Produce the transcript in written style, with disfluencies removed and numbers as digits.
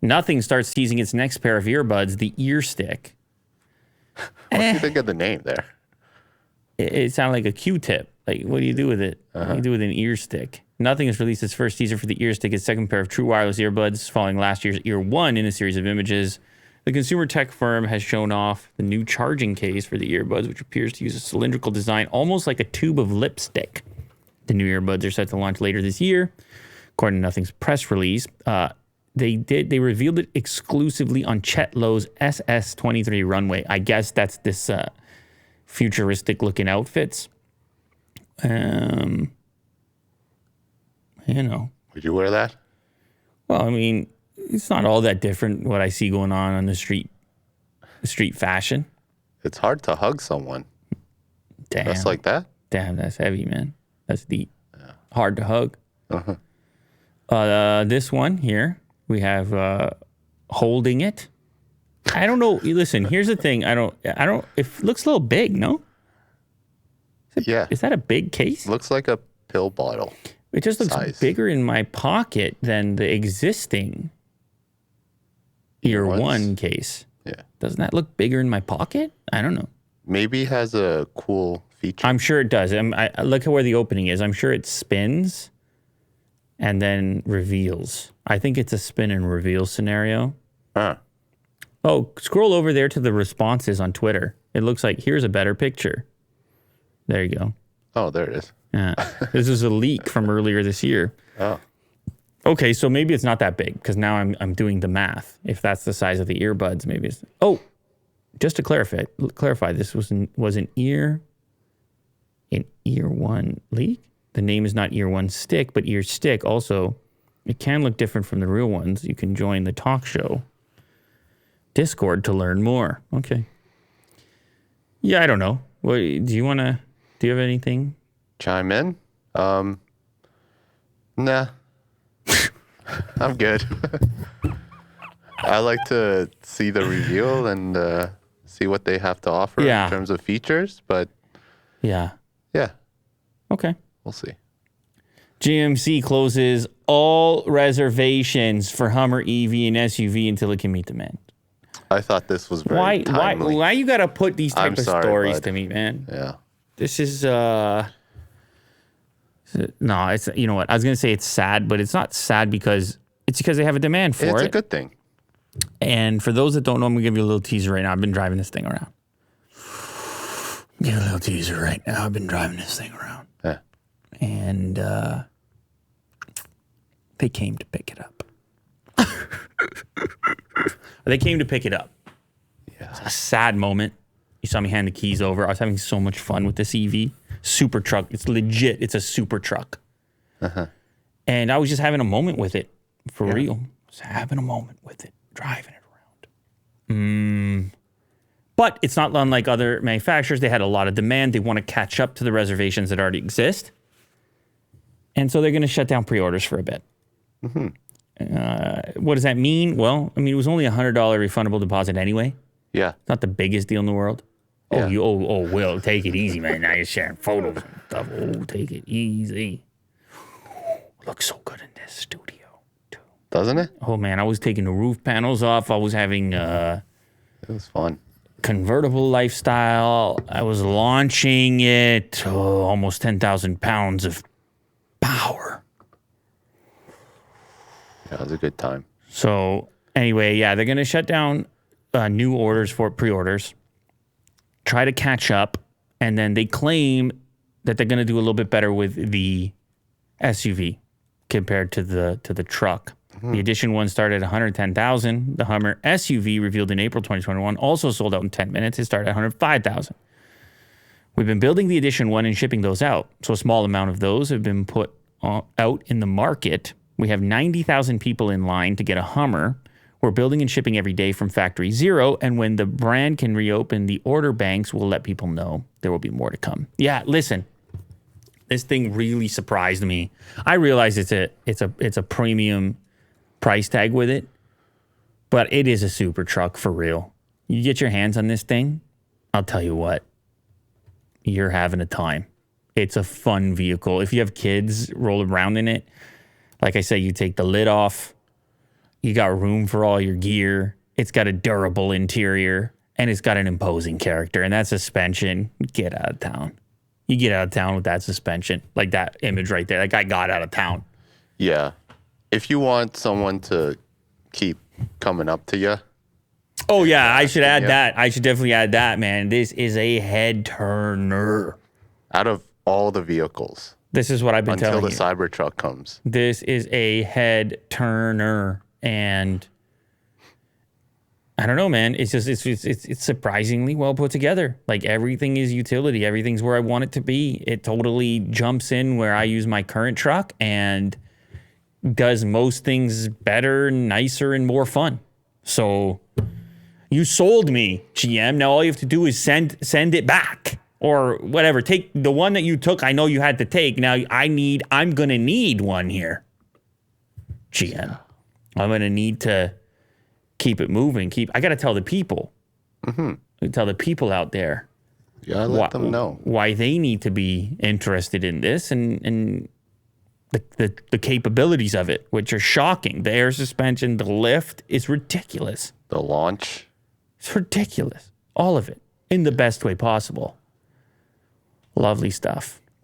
Nothing starts teasing its next pair of earbuds, the ear stick. What do you think of the name there? It sounded like a Q-tip. Like, what do you do with it? What do you do with an ear stick? Nothing has released its first teaser for the ear stick, its second pair of true wireless earbuds, following last year's Ear One in a series of images. The consumer tech firm has shown off the new charging case for the earbuds, which appears to use a cylindrical design, almost like a tube of lipstick. The new earbuds are set to launch later this year. According to Nothing's press release, they revealed it exclusively on Chet Lowe's SS23 runway. I guess that's this futuristic looking outfits. You know. Would you wear that? Well, I mean, it's not all that different what I see going on the street fashion. It's hard to hug someone. Damn. Just like that? Damn, that's heavy, man. That's deep. Yeah. Hard to hug. This one here, we have holding it. I don't know. Listen, here's the thing. I don't. It looks a little big, no? Yeah. Is that a big case? Looks like a pill bottle. It just looks bigger in my pocket than the existing Ear One case. Yeah. Doesn't that look bigger in my pocket? I don't know. Maybe it has a cool feature. I'm sure it does. I look at where the opening is. I'm sure it spins and then reveals. I think it's a spin and reveal scenario. Oh, scroll over there to the responses on Twitter. It looks like here's a better picture. There you go. Oh, there it is. Yeah. This is a leak from earlier this year. Oh. Okay, so maybe it's not that big because now I'm doing the math. If that's the size of the earbuds, maybe it's... Oh, just to clarify, this was an Ear One leak. The name is not Ear One Stick, but Ear Stick. Also, it can look different from the real ones. You can join the talk show Discord to learn more. Okay. Yeah, I don't know. What do you have anything? Chime in? Nah. I'm good. I like to see the reveal and see what they have to offer in terms of features, but yeah. Okay. We'll see. GMC closes all reservations for Hummer EV and SUV until it can meet demand. I thought this was very timely. Why you gotta put these type of stories to me, man? Yeah. This is no, it's, you know what? I was gonna say it's sad, but it's not sad because they have a demand for it. It's a good thing. And for those that don't know, I'm gonna give you a little teaser right now. I've been driving this thing around. Give you a little teaser right now. I've been driving this thing around. Yeah. And they came to pick it up. They came to pick it up. Yeah. It's a sad moment. You saw me hand the keys over. I was having so much fun with this EV. Super truck. It's legit. It's a super truck. And I was just having a moment with it. For real. Just having a moment with it. Driving it around. But it's not unlike other manufacturers. They had a lot of demand. They want to catch up to the reservations that already exist. And so they're going to shut down pre-orders for a bit. What does that mean? Well, I mean, it was only a $100 refundable deposit anyway. Yeah. It's not the biggest deal in the world. Yeah. Will, take it easy, man. Now you're sharing photos and stuff. Oh, take it easy. Looks so good in this studio, too. Doesn't it? Oh, man, I was taking the roof panels off. I was having it was fun. Convertible lifestyle. I was launching it. Almost 10,000 pounds of power. Yeah, it was a good time. So anyway, yeah, they're going to shut down new orders for pre-orders, try to catch up, and then they claim that they're going to do a little bit better with the SUV compared to the truck. The Edition 1 started at $110,000. The Hummer SUV, revealed in April 2021, also sold out in 10 minutes. It started at $105,000. We've been building the Edition 1 and shipping those out. So a small amount of those have been put out in the market. We have 90,000 people in line to get a Hummer. We're building and shipping every day from Factory Zero. And when the brand can reopen the order banks, we'll let people know there will be more to come. Yeah, listen. This thing really surprised me. I realize it's a premium price tag with it, but it is a super truck for real. You get your hands on this thing, I'll tell you what, you're having a time. It's a fun vehicle. If you have kids, roll around in it. Like I say, you take the lid off. You got room for all your gear. It's got a durable interior, and it's got an imposing character. And that suspension, get out of town. You get out of town with that suspension, like that image right there. That guy got out of town. Yeah. If you want someone to keep coming up to you. Oh, yeah, I should add that. I should definitely add that, man. This is a head turner. Out of all the vehicles. This is what I've been telling you. Until the Cybertruck comes. This is a head turner. And I don't know, man. It's just, it's surprisingly well put together. Like, everything is utility. Everything's where I want it to be. It totally jumps in where I use my current truck and does most things better, nicer, and more fun. So you sold me, GM. Now all you have to do is send it back or whatever. Take the one that you took. I know you had to take. Now I'm going to need one here, GM. I'm going to need to keep it moving. I got to tell the people. Tell the people out there. Yeah, let them know why they need to be interested in this and the capabilities of it, which are shocking. The air suspension, the lift is ridiculous. The launch. It's ridiculous. All of it in the best way possible. Lovely stuff.